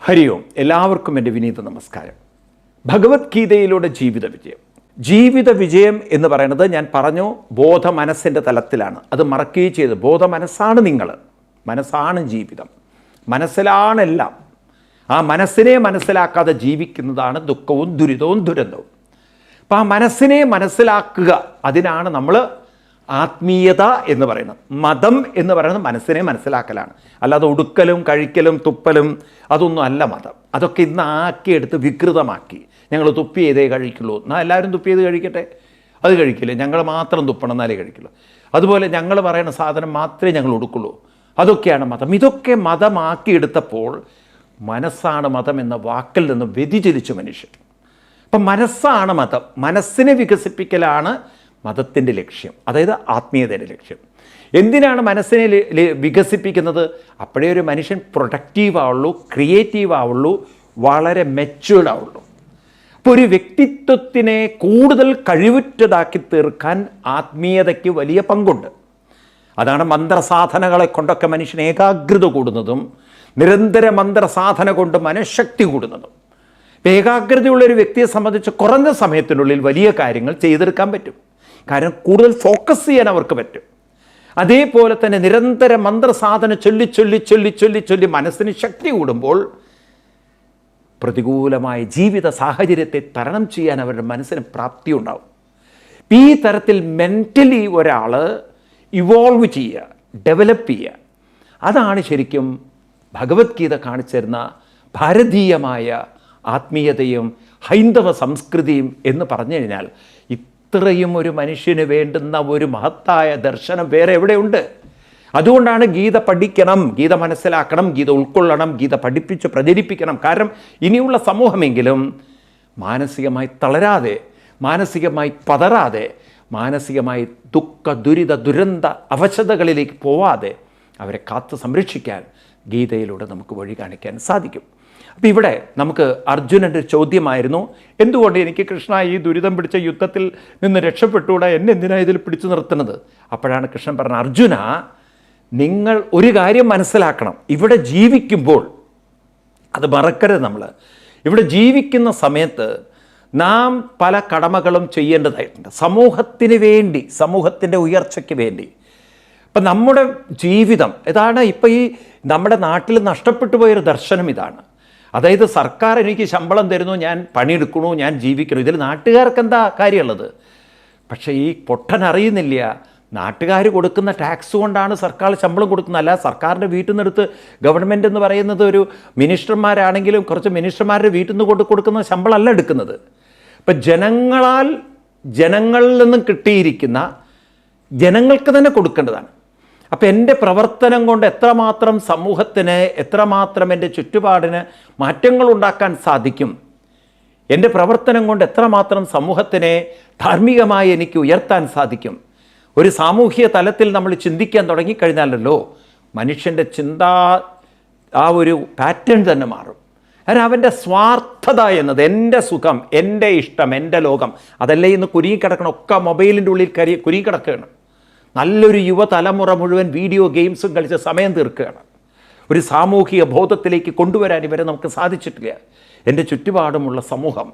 ഹരി ഓം. എല്ലാവർക്കും എൻ്റെ വിനീത നമസ്കാരം. ഭഗവത്ഗീതയിലൂടെ ജീവിത വിജയം. ജീവിത വിജയം എന്ന് പറയുന്നത് ഞാൻ പറഞ്ഞു ബോധ മനസ്സിൻ്റെ തലത്തിലാണ്. അത് മറക്കുകയും ചെയ്ത് ബോധ മനസ്സാണ് നിങ്ങൾ, മനസ്സാണ് ജീവിതം, മനസ്സിലാണെല്ലാം. ആ മനസ്സിനെ മനസ്സിലാക്കാതെ ജീവിക്കുന്നതാണ് ദുഃഖവും ദുരിതവും ദുരന്തവും. അപ്പം ആ മനസ്സിനെ മനസ്സിലാക്കുക, അതിനാണ് നമ്മൾ ആത്മീയത എന്ന് പറയുന്നത്. മതം എന്ന് പറയുന്നത് മനസ്സിനെ മനസ്സിലാക്കലാണ്, അല്ലാതെ ഉടുക്കലും കഴിക്കലും തുപ്പലും അതൊന്നും അല്ല മതം. അതൊക്കെ ഇന്ന് ആക്കിയെടുത്ത് വികൃതമാക്കി. ഞങ്ങൾ തുപ്പി ചെയ്തേ കഴിക്കുള്ളൂ, എന്നാൽ എല്ലാവരും തുപ്പി ചെയ്ത് കഴിക്കട്ടെ, അത് കഴിക്കില്ല. ഞങ്ങൾ മാത്രം തുപ്പണം എന്നാലേ കഴിക്കുള്ളൂ. അതുപോലെ ഞങ്ങൾ പറയുന്ന സാധനം മാത്രമേ ഞങ്ങൾ ഉടുക്കുള്ളൂ, അതൊക്കെയാണ് മതം. ഇതൊക്കെ മതമാക്കിയെടുത്തപ്പോൾ മനസ്സാണ് മതം എന്ന വാക്കിൽ നിന്ന് വ്യതിചലിച്ചു മനുഷ്യൻ. അപ്പം മനസ്സാണ് മതം, മനസ്സിനെ വികസിപ്പിക്കലാണ് മതത്തിൻ്റെ ലക്ഷ്യം, അതായത് ആത്മീയതയുടെ ലക്ഷ്യം. എന്തിനാണ് മനസ്സിനെ വികസിപ്പിക്കുന്നത്? അപ്പോഴേ ഒരു മനുഷ്യൻ പ്രൊഡക്റ്റീവ് ആവുള്ളൂ, ക്രിയേറ്റീവ് ആവുള്ളൂ, വളരെ മെച്യൂർഡ് ആവുള്ളൂ. അപ്പോൾ ഒരു വ്യക്തിത്വത്തിനെ കൂടുതൽ കഴിവുറ്റതാക്കി തീർക്കാൻ ആത്മീയതയ്ക്ക് വലിയ പങ്കുണ്ട്. അതാണ് മന്ത്രസാധനകളെ കൊണ്ടൊക്കെ മനുഷ്യൻ ഏകാഗ്രത കൂടുന്നതും നിരന്തര മന്ത്രസാധന കൊണ്ട് മനഃശക്തി കൂടുന്നതും. ഏകാഗ്രതയുള്ളൊരു വ്യക്തിയെ സംബന്ധിച്ച് കുറഞ്ഞ സമയത്തിനുള്ളിൽ വലിയ കാര്യങ്ങൾ ചെയ്തെടുക്കാൻ പറ്റും, കാരണം കൂടുതൽ ഫോക്കസ് ചെയ്യാൻ അവർക്ക് പറ്റും. അതേപോലെ തന്നെ നിരന്തര മന്ത്രസാധന ചൊല്ലി ചൊല്ലി ചൊല്ലി ചൊല്ലി ചൊല്ലി മനസ്സിന് ശക്തി കൂടുമ്പോൾ പ്രതികൂലമായ ജീവിത സാഹചര്യത്തെ തരണം ചെയ്യാൻ അവരുടെ മനസ്സിന് പ്രാപ്തി ഉണ്ടാവും. ഈ തരത്തിൽ മെൻ്റലി ഒരാൾ ഇവോൾവ് ചെയ്യുക, ഡെവലപ്പ് ചെയ്യുക, അതാണ് ശരിക്കും ഭഗവത്ഗീത കാണിച്ചു തരുന്ന ഭാരതീയമായ ആത്മീയതയും ഹൈന്ദവ സംസ്കൃതിയും എന്ന് പറഞ്ഞു കഴിഞ്ഞാൽ ഇത്രയും ഒരു മനുഷ്യന് വേണ്ടുന്ന ഒരു മഹത്തായ ദർശനം വേറെ എവിടെയുണ്ട്? അതുകൊണ്ടാണ് ഗീത പഠിക്കണം, ഗീത മനസ്സിലാക്കണം, ഗീത ഉൾക്കൊള്ളണം, ഗീത പഠിപ്പിച്ച് പ്രചരിപ്പിക്കണം. കാരണം ഇനിയുള്ള സമൂഹമെങ്കിലും മാനസികമായി തളരാതെ, മാനസികമായി പതറാതെ, മാനസികമായി ദുഃഖ ദുരിത ദുരന്ത അവശതകളിലേക്ക് പോവാതെ അവരെ കാത്തു സംരക്ഷിക്കാൻ ഗീതയിലൂടെ നമുക്ക് വഴി കാണിക്കാൻ സാധിക്കും. അപ്പോൾ ഇവിടെ നമുക്ക് അർജുനൻ്റെ ചോദ്യമായിരുന്നു, എന്തുകൊണ്ട് എനിക്ക് കൃഷ്ണ ഈ ദുരിതം പിടിച്ച യുദ്ധത്തിൽ നിന്ന് രക്ഷപ്പെട്ടുകൂടാ, എന്നെ എന്തിനാണ് ഇതിൽ പിടിച്ചു നിർത്തുന്നത്? അപ്പോഴാണ് കൃഷ്ണൻ പറഞ്ഞത്, അർജുന, നിങ്ങൾ ഒരു കാര്യം മനസ്സിലാക്കണം. ഇവിടെ ജീവിക്കുമ്പോൾ അത് മറക്കരുത്. നമ്മൾ ഇവിടെ ജീവിക്കുന്ന സമയത്ത് നാം പല കടമകളും ചെയ്യേണ്ടതായിട്ടുണ്ട്, സമൂഹത്തിന് വേണ്ടി, സമൂഹത്തിൻ്റെ ഉയർച്ചയ്ക്ക് വേണ്ടി. അപ്പം നമ്മുടെ ജീവിതം ഇതാണ്. ഇപ്പം ഈ നമ്മുടെ നാട്ടിൽ നഷ്ടപ്പെട്ടു പോയൊരു ദർശനം ഇതാണ്. അതായത് സർക്കാർ എനിക്ക് ശമ്പളം തരുന്നു, ഞാൻ പണിയെടുക്കണു, ഞാൻ ജീവിക്കണം, ഇതിൽ നാട്ടുകാർക്ക് എന്താ കാര്യമുള്ളത്? പക്ഷേ ഈ പൊട്ടൻ അറിയുന്നില്ല, നാട്ടുകാർ കൊടുക്കുന്ന ടാക്സ് കൊണ്ടാണ് സർക്കാർ ശമ്പളം കൊടുക്കുന്നത്. അല്ല സർക്കാരിൻ്റെ വീട്ടിൽ നിന്നെടുത്ത് ഗവൺമെൻറ് എന്ന് പറയുന്നത് ഒരു മിനിസ്റ്റർമാരാണെങ്കിലും കുറച്ച് മിനിസ്റ്റർമാരുടെ വീട്ടിൽ നിന്ന് കൊടുക്കുന്ന ശമ്പളമല്ല എടുക്കുന്നത്. ഇപ്പം ജനങ്ങളിൽ നിന്നും കിട്ടിയിരിക്കുന്ന ജനങ്ങൾക്ക് തന്നെ കൊടുക്കേണ്ടതാണ്. അപ്പം എൻ്റെ പ്രവർത്തനം കൊണ്ട് എത്രമാത്രം സമൂഹത്തിന്, എത്രമാത്രം എൻ്റെ ചുറ്റുപാടിന് മാറ്റങ്ങൾ ഉണ്ടാക്കാൻ സാധിക്കും, എൻ്റെ പ്രവർത്തനം കൊണ്ട് എത്രമാത്രം സമൂഹത്തിനെ ധാർമ്മികമായി എനിക്ക് ഉയർത്താൻ സാധിക്കും, ഒരു സാമൂഹിക തലത്തിൽ നമ്മൾ ചിന്തിക്കാൻ തുടങ്ങിക്കഴിഞ്ഞാലല്ലോ മനുഷ്യൻ്റെ ആ ഒരു പാറ്റേൺ തന്നെ മാറും. കാരണം അവൻ്റെ സ്വാർത്ഥത എന്നത് എൻ്റെ സുഖം, എൻ്റെ ഇഷ്ടം, എൻ്റെ ലോകം, അതല്ലേ ഇന്ന് കുരുങ്ങിക്കിടക്കണം. ഒക്കെ മൊബൈലിൻ്റെ ഉള്ളിൽ കുരുങ്ങിക്കിടക്കുകയാണ്. നല്ലൊരു യുവതലമുറ മുഴുവൻ വീഡിയോ ഗെയിംസും കളിച്ച് സമയം തീർക്കുകയാണ്. ഒരു സാമൂഹിക ബോധത്തിലേക്ക് കൊണ്ടുവരാൻ ഇവരെ നമുക്ക് സാധിച്ചിട്ടില്ല. എൻ്റെ ചുറ്റുപാടുമുള്ള സമൂഹം,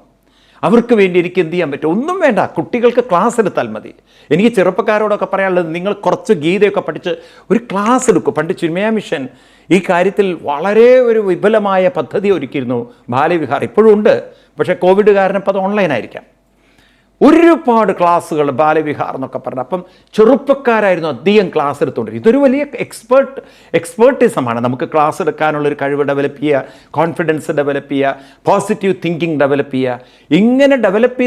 അവർക്ക് വേണ്ടി എനിക്ക് എന്ത് ചെയ്യാൻ പറ്റും? ഒന്നും വേണ്ട, കുട്ടികൾക്ക് ക്ലാസ് എടുത്താൽ മതി. എനിക്ക് ചെറുപ്പക്കാരോടൊക്കെ പറയാനുള്ളത്, നിങ്ങൾ കുറച്ച് ഗീതയൊക്കെ പഠിച്ച് ഒരു ക്ലാസ് എടുക്കും. പണ്ട് ചിന്മയ മിഷൻ ഈ കാര്യത്തിൽ വളരെ ഒരു വിപുലമായ പദ്ധതി ഒരുക്കിയിരുന്നു, ബാലവിഹാർ. ഇപ്പോഴും ഉണ്ട്, പക്ഷേ കോവിഡ് കാരണം ഇപ്പോൾ അത് ഓൺലൈനായിരിക്കാം. ഒരുപാട് ക്ലാസ്സുകൾ ബാലവിഹാർ എന്നൊക്കെ പറഞ്ഞു. അപ്പം ചെറുപ്പക്കാരായിരുന്നു അധികം ക്ലാസ് എടുത്തുകൊണ്ടിരിക്കും. ഇതൊരു വലിയ എക്സ്പേർട്ടിസമാണ്. നമുക്ക് ക്ലാസ് എടുക്കാനുള്ളൊരു കഴിവ് ഡെവലപ്പ് ചെയ്യുക, കോൺഫിഡൻസ് ഡെവലപ്പ് ചെയ്യുക, പോസിറ്റീവ് തിങ്കിങ് ഡെവലപ്പ് ചെയ്യുക. ഇങ്ങനെ ഡെവലപ്പ്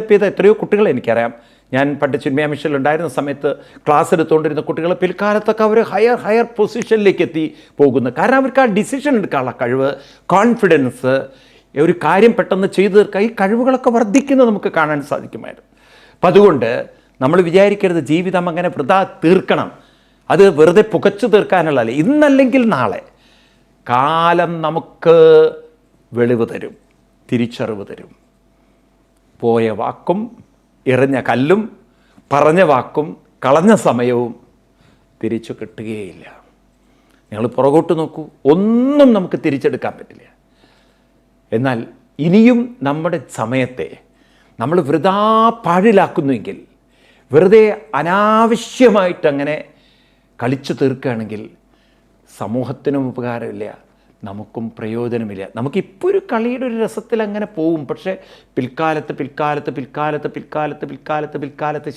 ചെയ്ത് എത്രയോ കുട്ടികൾ എനിക്കറിയാം. ഞാൻ പണ്ട് ചിന്മയ മിഷനിൽ ഉണ്ടായിരുന്ന സമയത്ത് ക്ലാസ് എടുത്തുകൊണ്ടിരുന്ന കുട്ടികൾ പിൽക്കാലത്തൊക്കെ അവർ ഹയർ പൊസിഷനിലേക്ക് എത്തി പോകുന്നു. കാരണം അവർക്ക് ആ ഡിസിഷൻ എടുക്കാനുള്ള കഴിവ്, കോൺഫിഡൻസ്, ഒരു കാര്യം പെട്ടെന്ന് ചെയ്തു തീർക്കുക, ഈ കഴിവുകളൊക്കെ വർദ്ധിക്കുന്നത് നമുക്ക് കാണാൻ സാധിക്കുമായിരുന്നു. അപ്പം അതുകൊണ്ട് നമ്മൾ വിചാരിക്കരുത് ജീവിതം അങ്ങനെ വൃഥാ തീർക്കണം, അത് വെറുതെ പുകച്ചു തീർക്കാനുള്ളതല്ല. ഇന്നല്ലെങ്കിൽ നാളെ കാലം നമുക്ക് വെളിവ് തരും, തിരിച്ചറിവ് തരും. പോയ വാക്കും എറിഞ്ഞ കല്ലും പറഞ്ഞ വാക്കും കളഞ്ഞ സമയവും തിരിച്ചു കിട്ടുകയില്ല. നിങ്ങൾ പുറകോട്ട് നോക്കൂ, ഒന്നും നമുക്ക് തിരിച്ചെടുക്കാൻ പറ്റില്ല. എന്നാൽ ഇനിയും നമ്മുടെ സമയത്തെ നമ്മൾ വൃഥാ പാഴിലാക്കുന്നുവെങ്കിൽ, വെറുതെ അനാവശ്യമായിട്ടങ്ങനെ കളിച്ചു തീർക്കുകയാണെങ്കിൽ സമൂഹത്തിനും ഉപകാരമില്ല, നമുക്കും പ്രയോജനമില്ല. നമുക്കിപ്പോൾ ഒരു കളിയുടെ ഒരു രസത്തിൽ അങ്ങനെ പോവും. പക്ഷേ പിൽക്കാലത്ത്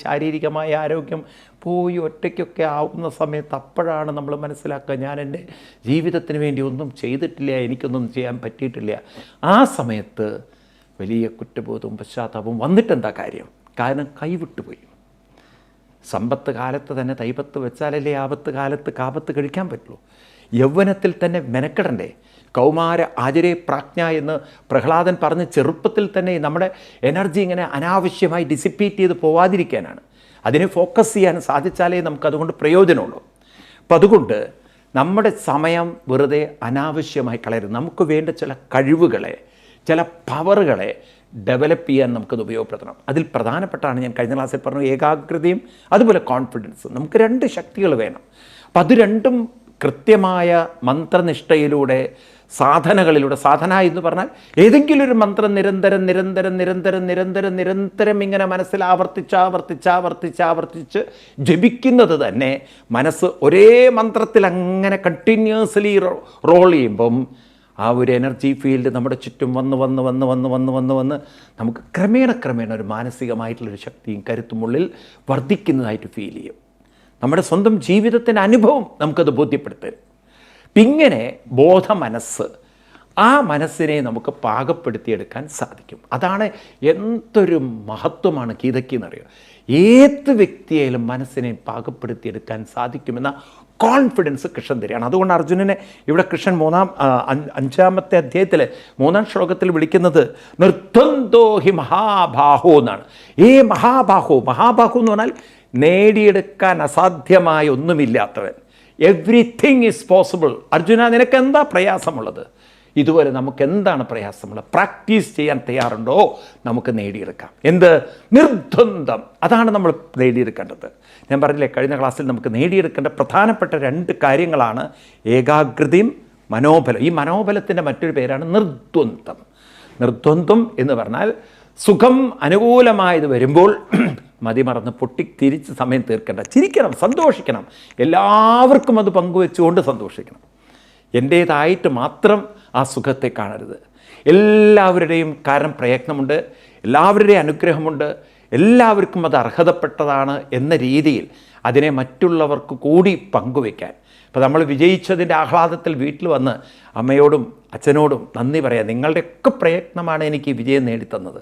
ശാരീരികമായ ആരോഗ്യം പോയി ഒറ്റയ്ക്കൊക്കെ ആവുന്ന സമയത്ത് അപ്പോഴാണ് നമ്മൾ മനസ്സിലാക്കുക, ഞാൻ എൻ്റെ ജീവിതത്തിന് വേണ്ടി ഒന്നും ചെയ്തിട്ടില്ല, എനിക്കൊന്നും ചെയ്യാൻ പറ്റിയിട്ടില്ല. ആ സമയത്ത് വലിയ കുറ്റബോധവും പശ്ചാത്താപവും വന്നിട്ടെന്താ കാര്യം? കാരണം കൈവിട്ടുപോയി. സമ്പത്ത് കാലത്ത് തന്നെ തൈപത്ത് വെച്ചാലല്ലേ ആപത്ത് കാലത്ത് കാപത്ത് കഴിക്കാൻ പറ്റുള്ളൂ. യൗവനത്തിൽ തന്നെ മെനക്കെടണ്ടേ? കൗമാര ആചരേ പ്രാജ്ഞ എന്ന് പ്രഹ്ലാദൻ പറഞ്ഞ് ചെറുപ്പത്തിൽ തന്നെ നമ്മുടെ എനർജി ഇങ്ങനെ അനാവശ്യമായി ഡിസിപ്പേറ്റ് ചെയ്ത് പോവാതിരിക്കാനാണ്. അതിനെ ഫോക്കസ് ചെയ്യാൻ സാധിച്ചാലേ നമുക്കതുകൊണ്ട് പ്രയോജനമുള്ളൂ. അപ്പം അതുകൊണ്ട് നമ്മുടെ സമയം വെറുതെ അനാവശ്യമായി കളയരുത്. നമുക്ക് വേണ്ട ചില കഴിവുകളെ, ചില പവറുകളെ ഡെവലപ്പ് ചെയ്യാൻ നമുക്കത് ഉപയോഗപ്പെടുത്തണം. അതിൽ പ്രധാനപ്പെട്ടാണ് ഞാൻ കഴിഞ്ഞ ക്ലാസ്സിൽ പറഞ്ഞു ഏകാഗ്രതയും അതുപോലെ കോൺഫിഡൻസും. നമുക്ക് 2 ശക്തികൾ വേണം. അപ്പം അത് രണ്ടും കൃത്യമായ മന്ത്രനിഷ്ഠയിലൂടെ, സാധനകളിലൂടെ, സാധന എന്ന് പറഞ്ഞാൽ ഏതെങ്കിലും ഒരു മന്ത്രം നിരന്തരം ഇങ്ങനെ മനസ്സിൽ ആവർത്തിച്ച് ജപിക്കുന്നത് തന്നെ മനസ്സ് ഒരേ മന്ത്രത്തിൽ അങ്ങനെ കണ്ടിന്യൂസ്ലി റോൾ ചെയ്യുമ്പം ആ ഒരു എനർജി ഫീൽഡ് നമ്മുടെ ചുറ്റും വന്ന് നമുക്ക് ക്രമേണ ഒരു മാനസികമായിട്ടുള്ളൊരു ശക്തിയും കരുത്തും ഉള്ളിൽ വർദ്ധിക്കുന്നതായിട്ട് ഫീൽ ചെയ്യും. നമ്മുടെ സ്വന്തം ജീവിതത്തിൻ്റെ അനുഭവം നമുക്കത് ബോധ്യപ്പെടുത്തരും. ഇങ്ങനെ മനസ്സ്, ആ മനസ്സിനെ നമുക്ക് പാകപ്പെടുത്തിയെടുക്കാൻ സാധിക്കും. അതാണ് എന്തൊരു മഹത്വമാണ് ഗീതയ്ക്കെന്നറിയോ. ഏത് വ്യക്തിയായാലും മനസ്സിനെ പാകപ്പെടുത്തിയെടുക്കാൻ സാധിക്കുമെന്ന കോൺഫിഡൻസ് കൃഷ്ണൻ തരികയാണ്. അതുകൊണ്ട് അർജുനനെ ഇവിടെ കൃഷ്ണൻ 5-ാമത്തെ അധ്യായത്തിൽ 3-ാം ശ്ലോകത്തിൽ വിളിക്കുന്നത് നിർദ്വന്ദ്വോ ഹി മഹാബാഹോ എന്നാണ്. മഹാബാഹോ എന്ന് പറഞ്ഞാൽ നേടിയെടുക്കാൻ അസാധ്യമായ ഒന്നുമില്ലാത്തവൻ. Everything is possible. അർജുന, നിനക്ക് എന്താ പ്രയാസമുള്ളത്? ഇതുപോലെ നമുക്ക് എന്താണ് പ്രയാസമുള്ളത്? പ്രാക്ടീസ് ചെയ്യാൻ തയ്യാറുണ്ടോ? നമുക്ക് നേടിയെടുക്കാം. എന്ത്? നിർദ്വന്ദ്വം. അതാണ് നമ്മൾ നേടിയെടുക്കേണ്ടത്. ഞാൻ പറഞ്ഞില്ലേ, കഴിഞ്ഞ ക്ലാസ്സിൽ നമുക്ക് നേടിയെടുക്കേണ്ട പ്രധാനപ്പെട്ട 2 കാര്യങ്ങളാണ് ഏകാഗ്രതയും മനോബലം. ഈ മനോബലത്തിൻ്റെ മറ്റൊരു പേരാണ് നിർദ്വന്ദ്വം. നിർദ്വന്ദ്വം എന്ന് പറഞ്ഞാൽ സുഖം അനുകൂലമായത് വരുമ്പോൾ മതിമറന്ന് തിരിച്ച് സമയം തീർക്കേണ്ട. ചിരിക്കണം, സന്തോഷിക്കണം, എല്ലാവർക്കും അത് പങ്കുവെച്ചുകൊണ്ട് സന്തോഷിക്കണം. എൻ്റേതായിട്ട് മാത്രം ആ സുഖത്തെ കാണരുത്. എല്ലാവരുടെയും കാരണം പ്രയത്നമുണ്ട്, എല്ലാവരുടെയും അനുഗ്രഹമുണ്ട്, എല്ലാവർക്കും അത് അർഹതപ്പെട്ടതാണ് എന്ന രീതിയിൽ അതിനെ മറ്റുള്ളവർക്ക് കൂടി പങ്കുവയ്ക്കാൻ. അപ്പോൾ നമ്മൾ വിജയിച്ചതിൻ്റെ ആഹ്ലാദത്തിൽ വീട്ടിൽ വന്ന് അമ്മയോടും അച്ഛനോടും നന്ദി പറയാം. നിങ്ങളുടെയൊക്കെ പ്രയത്നമാണ് എനിക്ക് ഈ വിജയം നേടിത്തന്നത്.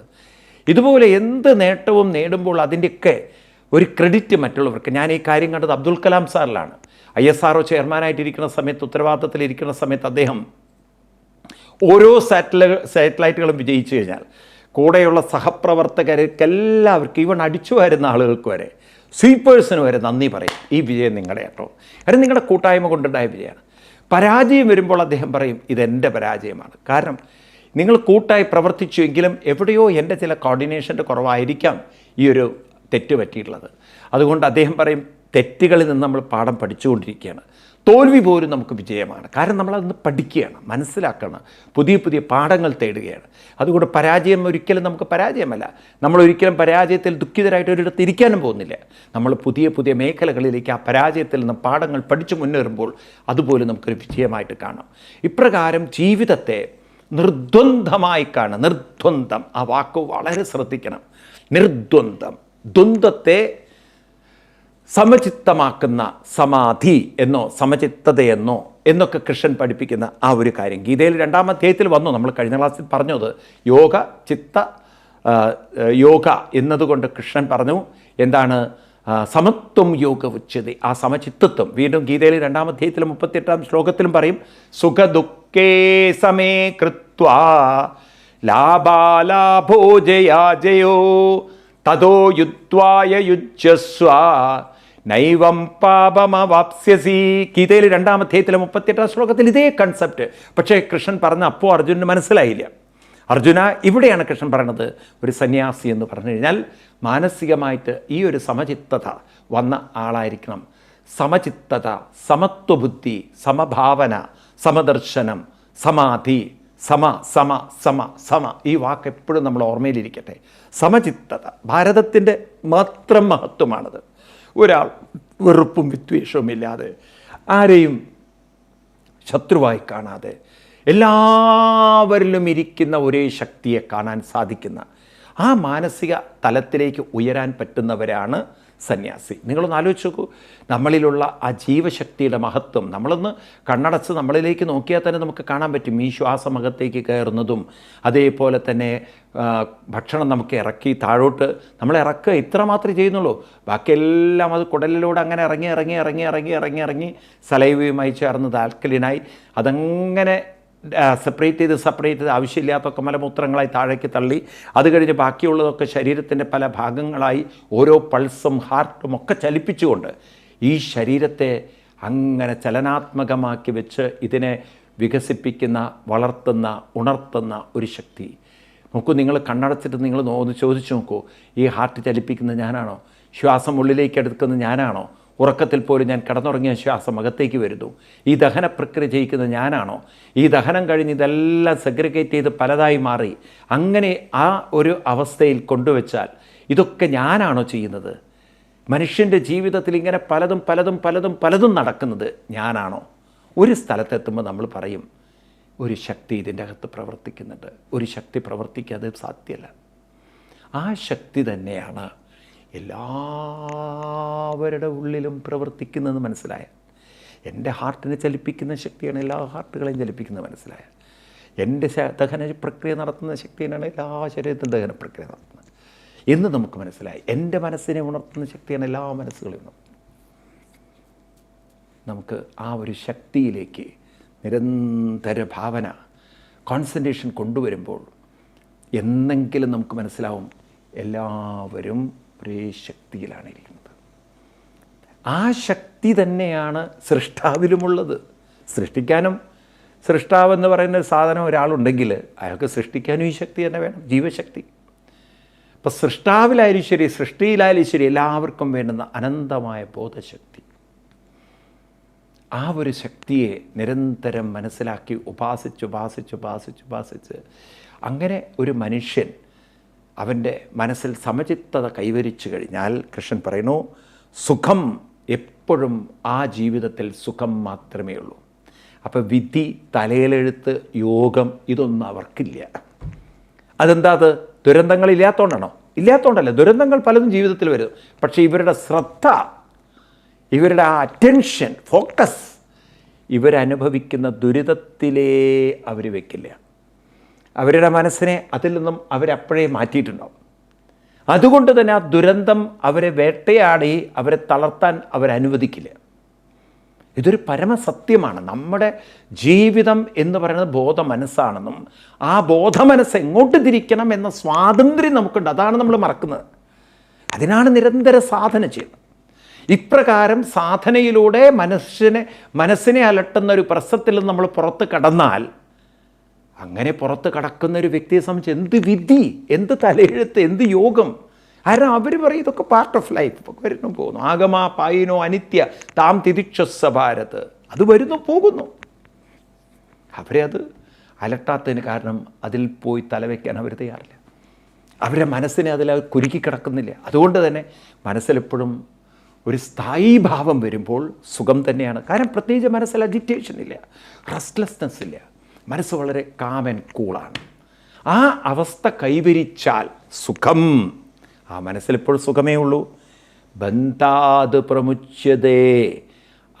ഇതുപോലെ എന്ത് നേട്ടവും നേടുമ്പോൾ അതിൻ്റെയൊക്കെ ഒരു ക്രെഡിറ്റ് മറ്റുള്ളവർക്ക്. ഞാൻ ഈ കാര്യം കണ്ടത് അബ്ദുൽ കലാം സാറിലാണ്. ISRO ചെയർമാനായിട്ടിരിക്കുന്ന സമയത്ത്, ഉത്തരവാദിത്തത്തിലിരിക്കുന്ന സമയത്ത് അദ്ദേഹം ഓരോ സാറ്റലൈറ്റുകളും വിജയിച്ചു കഴിഞ്ഞാൽ കൂടെയുള്ള സഹപ്രവർത്തകർക്കെല്ലാവർക്കും, ഈവൺ അടിച്ചു വരുന്ന ആളുകൾക്ക് വരെ, സ്വീപ്പേഴ്സിന് വരെ നന്ദി പറയും. ഈ വിജയം നിങ്ങളുടെ കേട്ടോ, കാരണം നിങ്ങളുടെ കൂട്ടായ്മ കൊണ്ടുണ്ടായ വിജയമാണ്. പരാജയം വരുമ്പോൾ അദ്ദേഹം പറയും ഇതെൻ്റെ പരാജയമാണ്. കാരണം നിങ്ങൾ കൂട്ടായി പ്രവർത്തിച്ചുവെങ്കിലും എവിടെയോ എൻ്റെ ചില കോർഡിനേഷൻ്റെ കുറവായിരിക്കാം ഈ ഒരു തെറ്റ് പറ്റിയിട്ടുള്ളത്. അതുകൊണ്ട് അദ്ദേഹം പറയും തെറ്റുകളിൽ നിന്ന് നമ്മൾ പാഠം പഠിച്ചുകൊണ്ടിരിക്കുകയാണ്. തോൽവി പോലും നമുക്ക് വിജയമാണ്. കാരണം നമ്മളതൊന്ന് പഠിക്കുകയാണ്, മനസ്സിലാക്കണം, പുതിയ പാഠങ്ങൾ തേടുകയാണ്. അതുകൊണ്ട് പരാജയം ഒരിക്കലും നമുക്ക് പരാജയമല്ല. നമ്മളൊരിക്കലും പരാജയത്തിൽ ദുഃഖിതരായിട്ട് ഒരിടത്ത് ഇരിക്കാനും പോകുന്നില്ല. നമ്മൾ പുതിയ മേഖലകളിലേക്ക് ആ പരാജയത്തിൽ നിന്ന് പാഠങ്ങൾ പഠിച്ചു മുന്നേറുമ്പോൾ അതുപോലെ നമുക്കൊരു വിജയമായിട്ട് കാണാം. ഇപ്രകാരം ജീവിതത്തെ നിർദ്വന്ദ്വമായി കാണുക. നിർദ്വന്ദ്വം, ആ വാക്ക് വളരെ ശ്രദ്ധിക്കണം. നിർദ്വന്ദ്വം, ദ്വന്ദ്വത്തെ സമചിത്തമാക്കുന്ന സമാധി എന്നോ സമചിത്തതയെന്നോ എന്നൊക്കെ കൃഷ്ണൻ പഠിപ്പിക്കുന്ന ആ ഒരു കാര്യം ഗീതയിൽ 2-ാം അധ്യായത്തിൽ വന്നു. നമ്മൾ കഴിഞ്ഞ ക്ലാസ്സിൽ പറഞ്ഞത് യോഗ എന്നതുകൊണ്ട് കൃഷ്ണൻ പറഞ്ഞു എന്താണ്? സമത്വം യോഗ ഉച്യതേ. ആ സമചിത്തത്വം വീണ്ടും ഗീതയിൽ 2-ാം അധ്യായത്തിലും 38-ാം ശ്ലോകത്തിലും പറയും. സുഖദുഃഖേ സമേ കൃത്വാ ലാഭാലാഭോ ജയോ തതോ യുദ്ധ്വായ യുജ്യസ്വ നൈവം പാപമവാപ്സ്യസി. ഗീതയിൽ 2-ാം അധ്യായത്തിലെ 38-ാം ശ്ലോകത്തിൽ ഇതേ കൺസെപ്റ്റ്. പക്ഷേ കൃഷ്ണൻ പറഞ്ഞ അപ്പോൾ അർജുനന് മനസ്സിലായില്ല. അർജുന, ഇവിടെയാണ് കൃഷ്ണൻ പറയണത് ഒരു സന്യാസി എന്ന് പറഞ്ഞു കഴിഞ്ഞാൽ മാനസികമായിട്ട് ഈ ഒരു സമചിത്തത വന്ന ആളായിരിക്കണം. സമചിത്തത, സമത്വബുദ്ധി, സമഭാവന, സമദർശനം, സമാധി, സമ സമ സമ സമ, ഈ വാക്ക് എപ്പോഴും നമ്മൾ ഓർമ്മയിലിരിക്കട്ടെ. സമചിത്തത ഭാരതത്തിൻ്റെ മാത്രം മഹത്വമാണത്. ഒരാൾ വെറുപ്പും വിദ്വേഷവും ഇല്ലാതെ, ആരെയും ശത്രുവായി കാണാതെ, എല്ലാവരിലും ഇരിക്കുന്ന ഒരേ ശക്തിയെ കാണാൻ സാധിക്കുന്ന ആ മാനസിക തലത്തിലേക്ക് ഉയരാൻ പറ്റുന്നവരാണ് സന്യാസി. നിങ്ങളൊന്ന് ആലോചിച്ച് നോക്കൂ, നമ്മളിലുള്ള ആ ജീവശക്തിയുടെ മഹത്വം നമ്മളൊന്ന് കണ്ണടച്ച് നമ്മളിലേക്ക് നോക്കിയാൽ തന്നെ നമുക്ക് കാണാൻ പറ്റും. ഈ ശ്വാസമകത്തേക്ക് കയറുന്നതും, അതേപോലെ തന്നെ ഭക്ഷണം നമുക്ക് ഇറക്കി താഴോട്ട് നമ്മൾ ഇറക്കുക ഇത്ര മാത്രമേ ചെയ്യുന്നുള്ളൂ. ബാക്കിയെല്ലാം അത് കുടലിലൂടെ അങ്ങനെ ഇറങ്ങി ഇറങ്ങി ഇറങ്ങി ഇറങ്ങി ഇറങ്ങി ഇറങ്ങി സലൈവയുമായി ചേർന്നത് ആൽക്കലിനായി അതങ്ങനെ സെപ്പറേറ്റ് ചെയ്ത് ആവശ്യമില്ലാത്തൊക്കെ മലമൂത്രങ്ങളായി താഴേക്ക് തള്ളി, അത് കഴിഞ്ഞ് ബാക്കിയുള്ളതൊക്കെ ശരീരത്തിൻ്റെ പല ഭാഗങ്ങളായി ഓരോ പൾസും ഹാർട്ടും ഒക്കെ ചലിപ്പിച്ചുകൊണ്ട് ഈ ശരീരത്തെ അങ്ങനെ ചലനാത്മകമാക്കി വെച്ച് ഇതിനെ വികസിപ്പിക്കുന്ന, വളർത്തുന്ന, ഉണർത്തുന്ന ഒരു ശക്തി. നോക്കൂ, നിങ്ങൾ കണ്ണടച്ചിട്ട് നിങ്ങൾ ഒന്ന് ചോദിച്ചു നോക്കൂ, ഈ ഹാർട്ട് ചലിപ്പിക്കുന്നത് ഞാനാണോ? ശ്വാസം ഉള്ളിലേക്ക് എടുക്കുന്നത് ഞാനാണോ? ഉറക്കത്തിൽ പോലും ഞാൻ കിടന്നുറങ്ങിയ ശ്വാസം അകത്തേക്ക് വരുന്നു. ഈ ദഹന പ്രക്രിയ ചെയ്യിക്കുന്നത് ഞാനാണോ? ഈ ദഹനം കഴിഞ്ഞ് ഇതെല്ലാം സെഗ്രിഗേറ്റ് ചെയ്ത് പലതായി മാറി അങ്ങനെ ആ ഒരു അവസ്ഥയിൽ കൊണ്ടുവച്ചാൽ ഇതൊക്കെ ഞാനാണോ ചെയ്യുന്നത്? മനുഷ്യൻ്റെ ജീവിതത്തിൽ ഇങ്ങനെ പലതും പലതും പലതും പലതും നടക്കുന്നത് ഞാനാണോ? ഒരു സ്ഥലത്തെത്തുമ്പോൾ നമ്മൾ പറയും, ഒരു ശക്തി ഇതിൻ്റെ അകത്ത് പ്രവർത്തിക്കുന്നുണ്ട്. ഒരു ശക്തി പ്രവർത്തിക്കാതെ സാധ്യമല്ല. ആ ശക്തി തന്നെയാണ് എല്ലാവരുടെ ഉള്ളിലും പ്രവർത്തിക്കുന്നതെന്ന് മനസ്സിലായ, എൻ്റെ ഹാർട്ടിനെ ചലിപ്പിക്കുന്ന ശക്തിയാണ് എല്ലാ ഹാർട്ടുകളെയും ചലിപ്പിക്കുന്നത് മനസ്സിലായ, എൻ്റെ ദഹന പ്രക്രിയ നടത്തുന്ന ശക്തിയാണ് എല്ലാ ശരീരത്തിലും ദഹന പ്രക്രിയ നടത്തുന്നത് എന്ന് നമുക്ക് മനസ്സിലായി. എൻ്റെ മനസ്സിനെ ഉണർത്തുന്ന ശക്തിയാണ് എല്ലാ മനസ്സുകളെയും ഉണർത്തുന്നത്. നമുക്ക് ആ ഒരു ശക്തിയിലേക്ക് നിരന്തര ഭാവന, കോൺസെൻട്രേഷൻ കൊണ്ടുവരുമ്പോൾ എന്നെങ്കിലും നമുക്ക് മനസ്സിലാവും എല്ലാവരും ഒരേ ശക്തിയിലാണ് ഇരിക്കുന്നത്. ആ ശക്തി തന്നെയാണ് സൃഷ്ടാവിലുമുള്ളത്. സൃഷ്ടിക്കാനും, സൃഷ്ടാവെന്ന് പറയുന്ന ഒരു സാധനം ഒരാളുണ്ടെങ്കിൽ അയാൾക്ക് സൃഷ്ടിക്കാനും ഈ ശക്തി തന്നെ വേണം, ജീവശക്തി. അപ്പം സൃഷ്ടാവിലായാലും ശരി, സൃഷ്ടിയിലായാലും ശരി, എല്ലാവർക്കും വേണ്ടുന്ന അനന്തമായ ബോധശക്തി. ആ ഒരു ശക്തിയെ നിരന്തരം മനസ്സിലാക്കി ഉപാസിച്ച് അങ്ങനെ ഒരു മനുഷ്യൻ അവൻ്റെ മനസ്സിൽ സമചിത്തത കൈവരിച്ചു കഴിഞ്ഞാൽ, കൃഷ്ണൻ പറയുന്നു, സുഖം എപ്പോഴും ആ ജീവിതത്തിൽ സുഖം മാത്രമേ ഉള്ളൂ. അപ്പോൾ വിധി, തലയിലെഴുത്ത്, യോഗം ഇതൊന്നും അവർക്കില്ല. അതെന്താ? അത് ദുരന്തങ്ങളില്ലാത്തതുകൊണ്ടാണോ? ഇല്ലാത്തതുകൊണ്ടല്ല. ദുരന്തങ്ങൾ പലതും ജീവിതത്തിൽ വരും. പക്ഷേ ഇവരുടെ ശ്രദ്ധ, ഇവരുടെ ആ അറ്റൻഷൻ, ഫോക്കസ് ഇവരനുഭവിക്കുന്ന ദുരിതത്തിലേ അവർ വയ്ക്കില്ല. അവരുടെ മനസ്സിനെ അതിൽ നിന്നും അവരപ്പോഴേ മാറ്റിയിട്ടുണ്ടാവും. അതുകൊണ്ട് തന്നെ ആ ദുരന്തം അവരെ വേട്ടയാടി അവരെ തളർത്താൻ അവരനുവദിക്കില്ല. ഇതൊരു പരമസത്യമാണ്. നമ്മുടെ ജീവിതം എന്ന് പറയുന്നത് ബോധ മനസ്സാണെന്നും ആ ബോധ മനസ്സ് എങ്ങോട്ട് തിരിക്കണം എന്ന സ്വാതന്ത്ര്യം നമുക്കുണ്ട്. അതാണ് നമ്മൾ മറക്കുന്നത്. അതിനാണ് നിരന്തര സാധന ചെയ്യുന്നത്. ഇപ്രകാരം സാധനയിലൂടെ മനസ്സിനെ അലട്ടുന്ന ഒരു പ്രശ്നത്തിൽ നിന്ന് നമ്മൾ പുറത്ത് കടന്നാൽ, അങ്ങനെ പുറത്ത് കടക്കുന്ന ഒരു വ്യക്തിയെ സംബന്ധിച്ച് എന്ത് വിധി, എന്ത് തലയെഴുത്ത്, എന്ത് യോഗം! കാരണം അവർ പറയും ഇതൊക്കെ പാർട്ട് ഓഫ് ലൈഫ്, വരുന്നു പോകുന്നു. ആഗമാ പായിനോ അനിത്യ താം തിദിക്ഷസ്സ ഭാരത്, അത് വരുന്നു പോകുന്നു. അവരെ അത് അലട്ടാത്തതിന് കാരണം അതിൽ പോയി തലവെക്കാൻ അവർ തയ്യാറില്ല. അവരുടെ മനസ്സിനെ അതിൽ കുരുക്കി കിടക്കുന്നില്ല. അതുകൊണ്ട് തന്നെ മനസ്സിലെപ്പോഴും ഒരു സ്ഥായി ഭാവം വരുമ്പോൾ സുഖം തന്നെയാണ്. കാരണം പ്രത്യേകിച്ച് മനസ്സിൽ അജിറ്റേഷൻ ഇല്ല, റെസ്റ്റ്ലെസ്നെസ് ഇല്ല. മനസ്സ് വളരെ കാം ആൻഡ് കൂളാണ്. ആ അവസ്ഥ കൈവരിച്ചാൽ സുഖം, ആ മനസ്സിലിപ്പോൾ സുഖമേ ഉള്ളൂ. ബന്ധാത് പ്രമുച്യതേ,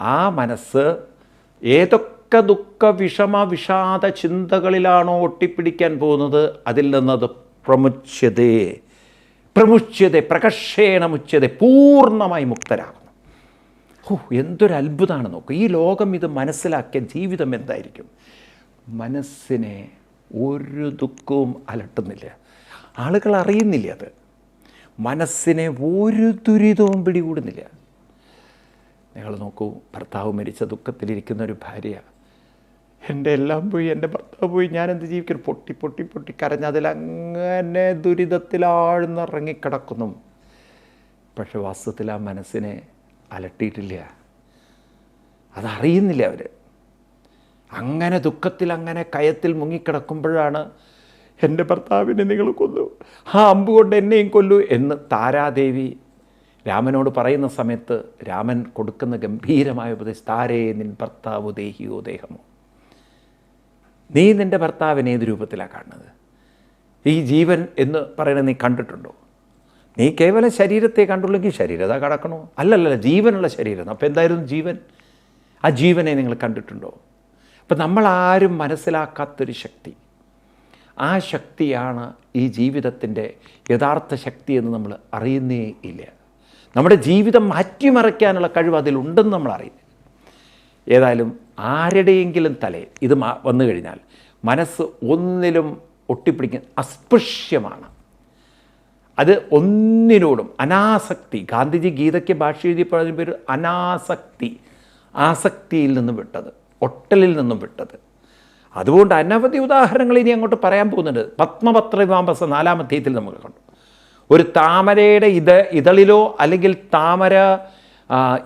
ആ മനസ്സ് ഏതൊക്കെ ദുഃഖ വിഷമ വിഷാദ ചിന്തകളിലാണോ ഒട്ടിപ്പിടിക്കാൻ പോകുന്നത് അതിൽ നിന്നത് പ്രമുച്യതേ, പ്രകർഷേണ മുച്യതേ, പൂർണ്ണമായി മുക്തരാകുന്നു. എന്തൊരു അത്ഭുതമാണ് നോക്കൂ. ഈ ലോകം ഇത് മനസ്സിലാക്കിയ ജീവിതം എന്തായിരിക്കും? മനസ്സിനെ ഒരു ദുഃഖവും അലട്ടുന്നില്ല. ആളുകൾ അറിയുന്നില്ല അത്. മനസ്സിനെ ഒരു ദുരിതവും പിടികൂടുന്നില്ല. നിങ്ങൾ നോക്കൂ, ഭർത്താവ് മരിച്ച ദുഃഖത്തിലിരിക്കുന്ന ഒരു ഭാര്യ, എൻ്റെ എല്ലാം പോയി, എൻ്റെ ഭർത്താവ് പോയി, ഞാനെന്ത് ജീവിക്കും? പൊട്ടി പൊട്ടി പൊട്ടി കരഞ്ഞതിലങ്ങനെ ദുരിതത്തിലാഴ്ന്നിറങ്ങിക്കിടക്കുന്നു. പക്ഷെ വാസ്തവത്തിൽ ആ മനസ്സിനെ അലട്ടിയിട്ടില്ല. അതറിയുന്നില്ല അവർ. അങ്ങനെ ദുഃഖത്തിൽ, അങ്ങനെ കയത്തിൽ മുങ്ങിക്കിടക്കുമ്പോഴാണ് എൻ്റെ ഭർത്താവിനെ നിങ്ങൾ കൊല്ലൂ, ആ അമ്പ് കൊണ്ട് എന്നെയും കൊല്ലൂ എന്ന് താരാദേവി രാമനോട് പറയുന്ന സമയത്ത് രാമൻ കൊടുക്കുന്ന ഗംഭീരമായ ഉപദേശം, താരേ നിൻ ഭർത്താവ് ദേഹിയോ ദേഹമോ. നീ നിൻ്റെ ഭർത്താവിനെ ഏത് രൂപത്തിലാണ് കാണുന്നത്? ഈ ജീവൻ എന്ന് പറയുന്നത് നീ കണ്ടിട്ടുണ്ടോ? നീ കേവലം ശരീരത്തെ കണ്ടുള്ളെങ്കിൽ ശരീരത കടക്കണോ? അല്ലല്ല, ജീവനുള്ള ശരീരം. അപ്പോൾ എന്തായിരുന്നു ജീവൻ? ആ ജീവനെ നിങ്ങൾ കണ്ടിട്ടുണ്ടോ? അപ്പം നമ്മളാരും മനസ്സിലാക്കാത്തൊരു ശക്തി, ആ ശക്തിയാണ് ഈ ജീവിതത്തിൻ്റെ യഥാർത്ഥ ശക്തി എന്ന് നമ്മൾ അറിയുന്നേ ഇല്ല. നമ്മുടെ ജീവിതം മാറ്റിമറിക്കാനുള്ള കഴിവ് അതിലുണ്ടെന്ന് നമ്മൾ അറിയില്ല. ഏതായാലും ആരുടെയെങ്കിലും തലയിൽ ഇത് വന്നു കഴിഞ്ഞാൽ മനസ്സ് ഒന്നിലും ഒട്ടിപ്പിടിക്കുന്ന അസ്പൃശ്യമാണ്. അത് ഒന്നിനോടും അനാസക്തി. ഗാന്ധിജി ഗീതയ്ക്ക് ഭാഷ എഴുതി പറഞ്ഞ പേര് അനാസക്തി, ആസക്തിയിൽ നിന്നും വിട്ടത്, ഒട്ടലിൽ നിന്നും വിട്ടത്. അതുകൊണ്ട് അനവധി ഉദാഹരണങ്ങൾ ഇനി അങ്ങോട്ട് പറയാൻ പോകുന്നുണ്ട്. പത്മപത്രവിമാംബസ 4-ാം അധ്യായത്തിൽ നമുക്ക് കണ്ടു. ഒരു താമരയുടെ ഇതളിലോ അല്ലെങ്കിൽ താമര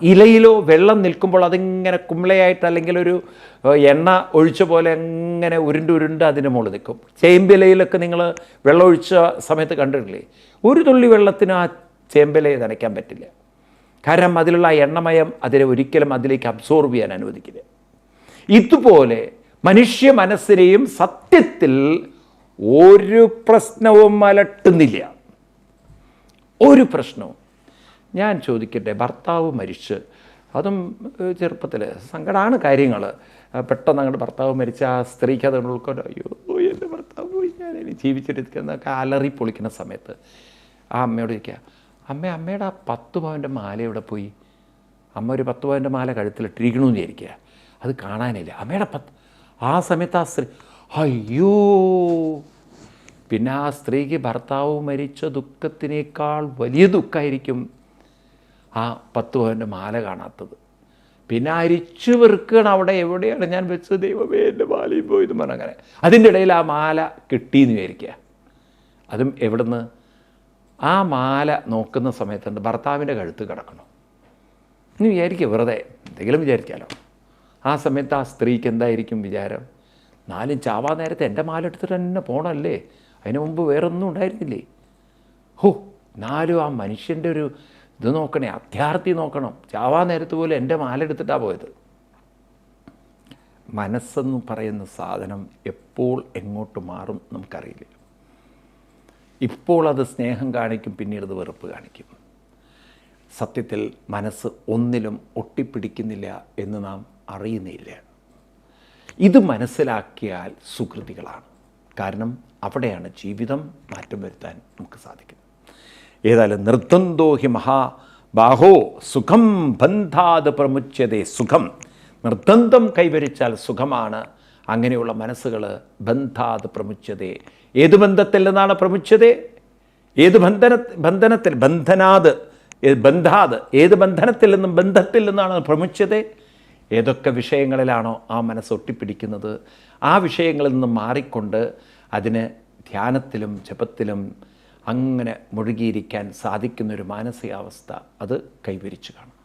ഇലയിലോ വെള്ളം നിൽക്കുമ്പോൾ അതിങ്ങനെ കുമ്പിളയായിട്ട് അല്ലെങ്കിൽ ഒരു എണ്ണ ഒഴിച്ച പോലെ അങ്ങനെ ഉരുണ്ട് അതിന് മുകളിൽ നിൽക്കും. ചേമ്പിലയിലൊക്കെ നിങ്ങൾ വെള്ളം ഒഴിച്ച സമയത്ത് കണ്ടിട്ടില്ലേ? ഒരു തുള്ളി വെള്ളത്തിന് ആ ചേമ്പിലയെ നനയ്ക്കാൻ പറ്റില്ല. കാരണം അതിലുള്ള എണ്ണമയം അതിനെ ഒരിക്കലും അതിലേക്ക് അബ്സോർബ് ചെയ്യാൻ അനുവദിക്കില്ല. ഇതുപോലെ മനുഷ്യ മനസ്സിനെയും സത്യത്തിൽ ഒരു പ്രശ്നവും അലട്ടുന്നില്ല, ഒരു പ്രശ്നവും. ഞാൻ ചോദിക്കട്ടെ, ഭർത്താവ് മരിച്ച്, അതും ചെറുപ്പത്തിൽ സങ്കടമാണ് കാര്യങ്ങൾ. പെട്ടെന്ന് അങ്ങോട്ട് ഭർത്താവ് മരിച്ച ആ സ്ത്രീക്ക് അത് ഉൾക്കൊണ്ട്, അയ്യോ എൻ്റെ ഭർത്താവ് പോയി, ഞാൻ ഇനി ജീവിച്ചിരിക്കുന്നൊക്കെ അലറി പൊളിക്കുന്ന സമയത്ത് ആ അമ്മയോട് ചോദിക്കുക, അമ്മയുടെ ആ 10 പവൻ്റെ മാല എവിടെ പോയി? അമ്മ ഒരു 10 പവൻ്റെ മാല കഴുത്തിലിട്ടിരിക്കണമെന്ന് വിചാരിക്കുക, അത് കാണാനില്ല. അമ്മയുടെ ആ സമയത്ത് ആ സ്ത്രീ, അയ്യോ. പിന്നെ ആ സ്ത്രീക്ക് ഭർത്താവ് മരിച്ച ദുഃഖത്തിനേക്കാൾ വലിയ ദുഃഖമായിരിക്കും ആ 10 പവൻ്റെ മാല കാണാത്തത്. പിന്നെ അരിച്ചു വെറുക്കുകയാണ്, അവിടെ എവിടെയാണ് ഞാൻ വെച്ചത്, ദൈവമേ എൻ്റെ മാലയും പോയത് പറഞ്ഞ. അങ്ങനെ അതിൻ്റെ ഇടയിൽ ആ മാല കിട്ടിയെന്ന് വിചാരിക്കുക. അതും എവിടുന്ന്? ആ മാല നോക്കുന്ന സമയത്തുണ്ട് ഭർത്താവിൻ്റെ കഴുത്ത് കിടക്കണം എന്ന് വിചാരിക്കുക. വെറുതെ എന്തെങ്കിലും വിചാരിക്കാമല്ലോ. ആ സമയത്ത് ആ സ്ത്രീക്ക് എന്തായിരിക്കും വിചാരം? 4 ചാവാ നേരത്തെ എൻ്റെ മാല എടുത്തിട്ട് തന്നെ പോകണമല്ലേ, അതിന് മുമ്പ് വേറൊന്നും ഉണ്ടായിരുന്നില്ലേ? ഹോ, 4 ആ മനുഷ്യൻ്റെ ഒരു ഇത് നോക്കണേ, അത്യാർത്ഥി നോക്കണം. ചാവാ നേരത്ത് പോലും എൻ്റെ മാല എടുത്തിട്ടാണ് പോയത്. മനസ്സെന്ന് പറയുന്ന സാധനം എപ്പോൾ എങ്ങോട്ട് മാറും നമുക്കറിയില്ല. ഇപ്പോൾ അത് സ്നേഹം കാണിക്കും, പിന്നീട് അത് വെറുപ്പ് കാണിക്കും. സത്യത്തിൽ മനസ്സ് ഒന്നിലും ഒട്ടിപ്പിടിക്കുന്നില്ല എന്ന് നാം അറിയുന്നില്ല. ഇത് മനസ്സിലാക്കിയാൽ സുകൃതികളാണ്. കാരണം അവിടെയാണ് ജീവിതം മാറ്റം വരുത്താൻ നമുക്ക് സാധിക്കുന്നത്. ഏതായാലും നിർദ്വന്ദ്വോ ഹി മഹാബാഹോ സുഖം ബന്ധാത് പ്രമുച്യതേ. സുഖം നിർദ്വന്ദ്വം കൈവരിച്ചാൽ സുഖമാണ്. അങ്ങനെയുള്ള മനസ്സുകൾ ബന്ധാത് പ്രമുച്യതേ. ഏത് ബന്ധത്തിൽ നിന്നാണ് പ്രമുച്യതേ? ഏത് ബന്ധനത്തിൽ? ബന്ധനാത് ബന്ധാത്. ഏത് ബന്ധനത്തിൽ നിന്നും? ബന്ധത്തിൽ നിന്നാണ് പ്രമുച്യതേ. ഏതൊക്കെ വിഷയങ്ങളിലാണോ ആ മനസ്സ് ഒട്ടിപ്പിടിക്കുന്നത്, ആ വിഷയങ്ങളിൽ നിന്നും മാറിക്കൊണ്ട് അതിന് ധ്യാനത്തിലും ജപത്തിലും അങ്ങനെ മുഴുകിയിരിക്കാൻ സാധിക്കുന്നൊരു മാനസികാവസ്ഥ അത് കൈവരിച്ചു കാണും.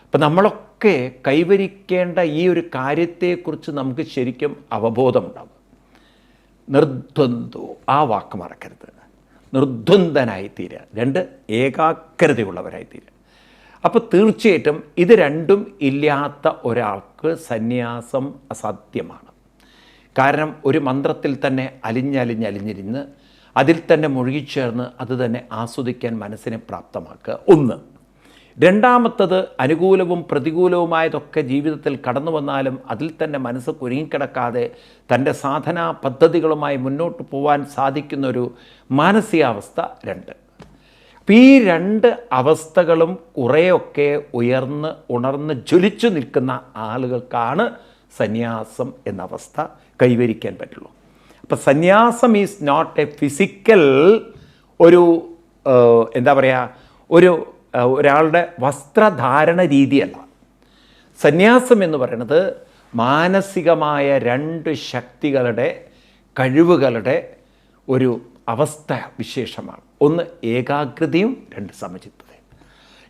അപ്പം നമ്മളൊക്കെ കൈവരിക്കേണ്ട ഈ ഒരു കാര്യത്തെക്കുറിച്ച് നമുക്ക് ശരിക്കും അവബോധമുണ്ടാകും. നിർദ്വന്ദ്വോ, ആ വാക്ക് മറക്കരുത്. നിർദ്വന്ദ്വനായിത്തീരുക. 2 ഏകാഗ്രതയുള്ളവരായിത്തീരുക. അപ്പോൾ തീർച്ചയായിട്ടും ഇത് രണ്ടും ഇല്ലാത്ത ഒരാൾക്ക് സന്യാസം അസാധ്യമാണ്. കാരണം ഒരു മന്ത്രത്തിൽ തന്നെ അലിഞ്ഞിരുന്ന് അതിൽ തന്നെ മുഴുകിച്ചേർന്ന് അത് തന്നെ ആസ്വദിക്കാൻ മനസ്സിനെ പ്രാപ്തമാക്കുക. 1. രണ്ടാമത്തത്, അനുകൂലവും പ്രതികൂലവുമായതൊക്കെ ജീവിതത്തിൽ കടന്നു വന്നാലും അതിൽ തന്നെ മനസ്സ് കുരുങ്ങിക്കിടക്കാതെ തൻ്റെ സാധനാ പദ്ധതികളുമായി മുന്നോട്ട് പോകാൻ സാധിക്കുന്നൊരു മാനസികാവസ്ഥ 2. അപ്പോൾ ഈ 2 അവസ്ഥകളും കുറേയൊക്കെ ഉണർന്ന് ജ്വലിച്ചു നിൽക്കുന്ന ആളുകൾക്കാണ് സന്യാസം എന്ന അവസ്ഥ കൈവരിക്കാൻ പറ്റുള്ളൂ. അപ്പോൾ സന്യാസം ഈസ് നോട്ട് എ ഫിസിക്കൽ ഒരാളുടെ വസ്ത്രധാരണ രീതിയല്ല. സന്യാസം എന്ന് പറയുന്നത് മാനസികമായ 2 ശക്തികളുടെ കഴിവുകളുടെ ഒരു അവസ്ഥ വിശേഷമാണ്. 1 ഏകാഗ്രതയും 2 സമചിത്തതയും.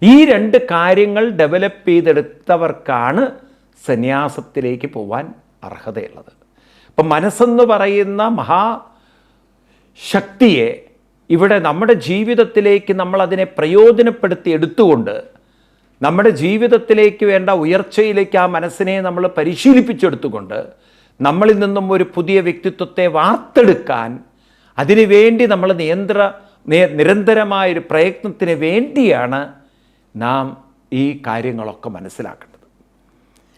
ഈ 2 കാര്യങ്ങൾ ഡെവലപ്പ് ചെയ്തെടുത്തവർക്കാണ് സന്യാസത്തിലേക്ക് പോവാൻ അർഹതയുള്ളത്. അപ്പം മനസ്സെന്ന് പറയുന്ന മഹാശക്തിയെ ഇവിടെ നമ്മുടെ ജീവിതത്തിലേക്ക് നമ്മളതിനെ പ്രയോജനപ്പെടുത്തി എടുത്തുകൊണ്ട് നമ്മുടെ ജീവിതത്തിലേക്ക് വേണ്ട ഉയർച്ചയിലേക്ക് ആ മനസ്സിനെ നമ്മൾ പരിശീലിപ്പിച്ചെടുത്തുകൊണ്ട് നമ്മളിൽ നിന്നും ഒരു പുതിയ വ്യക്തിത്വത്തെ വാർത്തെടുക്കാൻ അതിനു വേണ്ടി നമ്മൾ നിരന്തരമായൊരു പ്രയത്നത്തിന് വേണ്ടിയാണ് നാം ഈ കാര്യങ്ങളൊക്കെ മനസ്സിലാക്കേണ്ടത്.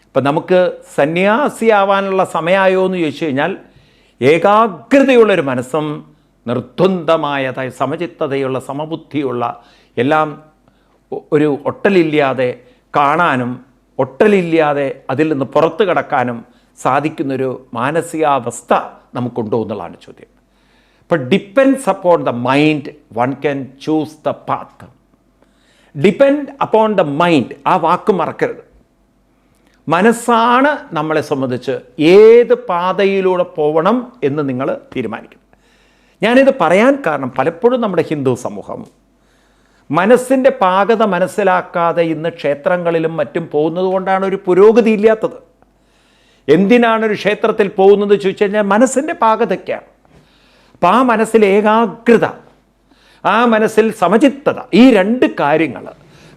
അപ്പം നമുക്ക് സന്യാസിയാവാനുള്ള സമയമായോ എന്ന് ചോദിച്ചു കഴിഞ്ഞാൽ ഏകാഗ്രതയുള്ളൊരു മനസ്സും നിർദ്വന്ദ്വമായ സമചിത്തതയുള്ള സമബുദ്ധിയുള്ള എല്ലാം ഒരു ഒട്ടലില്ലാതെ കാണാനും ഒട്ടലില്ലാതെ അതിൽ നിന്ന് പുറത്തു കടക്കാനും സാധിക്കുന്നൊരു മാനസികാവസ്ഥ നമുക്കുണ്ടോ എന്നുള്ളതാണ് ചോദ്യം. അപ്പോൾ depends upon the mind one can choose the path. Depend upon the mind, ആ വാക്ക് മറക്കരുത്. മനസ്സാണ് നമ്മളെ സംബന്ധിച്ച് ഏത് പാതയിലൂടെ പോകണം എന്ന് നിങ്ങൾ തീരുമാനിക്കണം. ഞാനിത് പറയാൻ കാരണം പലപ്പോഴും നമ്മുടെ ഹിന്ദു സമൂഹം മനസ്സിൻ്റെ പാകത മനസ്സിലാക്കാതെ ഇന്ന് ക്ഷേത്രങ്ങളിലും മറ്റും പോകുന്നത് കൊണ്ടാണ് ഒരു പുരോഗതി ഇല്ലാത്തത്. എന്തിനാണ് ഒരു ക്ഷേത്രത്തിൽ പോകുന്നത് ചോദിച്ചു കഴിഞ്ഞാൽ മനസ്സിൻ്റെ പാകതയ്ക്കാണ്. അപ്പം ആ മനസ്സിൽ ഏകാഗ്രത, ആ മനസ്സിൽ സമചിത്തത, ഈ രണ്ട് കാര്യങ്ങൾ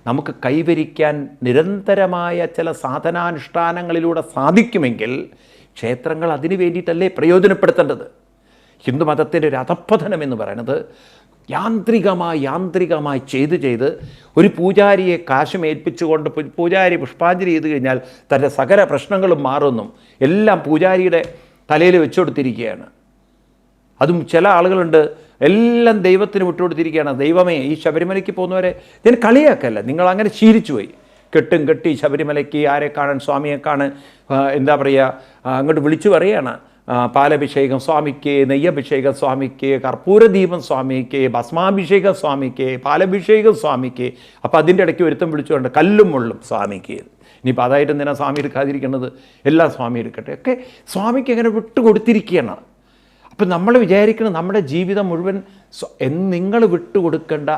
നമുക്ക് കൈവരിക്കാൻ നിരന്തരമായ ചില സാധനാനുഷ്ഠാനങ്ങളിലൂടെ സാധിക്കുമെങ്കിൽ ക്ഷേത്രങ്ങൾ അതിനു വേണ്ടിയിട്ടല്ലേ പ്രയോജനപ്പെടുത്തേണ്ടത്. ഹിന്ദുമതത്തിൻ്റെ ഒരു അധപ്പതനം എന്ന് പറയുന്നത് യാന്ത്രികമായി ചെയ്ത് ഒരു പൂജാരിയെ കാശും ഏൽപ്പിച്ചുകൊണ്ട് പൂജാരി പുഷ്പാഞ്ജലി ചെയ്ത് കഴിഞ്ഞാൽ തൻ്റെ സകല പ്രശ്നങ്ങളും മാറുന്നു എല്ലാം പൂജാരിയുടെ തലയിൽ വെച്ചുകൊടുത്തിരിക്കുകയാണ്. അതും ചില ആളുകളുണ്ട് എല്ലാം ദൈവത്തിന് വിട്ടുകൊടുത്തിരിക്കുകയാണ്. ദൈവമേ, ഈ ശബരിമലയ്ക്ക് പോകുന്നവരെ ഞാൻ കളിയാക്കല്ല, നിങ്ങൾ അങ്ങനെ ശീലിച്ചു പോയി. കെട്ടി ശബരിമലയ്ക്ക് ആരെ കാണാൻ, സ്വാമിയെ കാണാൻ, എന്താ പറയുക, അങ്ങോട്ട് വിളിച്ചു പറയുകയാണ്, പാലഭിഷേകം സ്വാമിക്ക്, നെയ്യഭിഷേകം സ്വാമിക്ക്, കർപ്പൂരദീപം സ്വാമിക്ക്, ഭസ്മാഭിഷേകം സ്വാമിക്ക്, പാലഭിഷേകം സ്വാമിക്ക്. അപ്പോൾ അതിൻ്റെ ഇടയ്ക്ക് ഒരുത്തം വിളിച്ചുകൊണ്ട് കല്ലും മുള്ളും സ്വാമിക്ക്. ഇനിയിപ്പോൾ അതായിട്ട് എന്തിനാ സ്വാമി എടുക്കാതിരിക്കുന്നത്, എല്ലാം സ്വാമി എടുക്കട്ടെ. ഒക്കെ സ്വാമിക്ക് എങ്ങനെ വിട്ടുകൊടുത്തിരിക്കുകയാണ്. അപ്പം നമ്മൾ വിചാരിക്കണം നമ്മുടെ ജീവിതം മുഴുവൻ നിങ്ങൾ വിട്ടുകൊടുക്കേണ്ട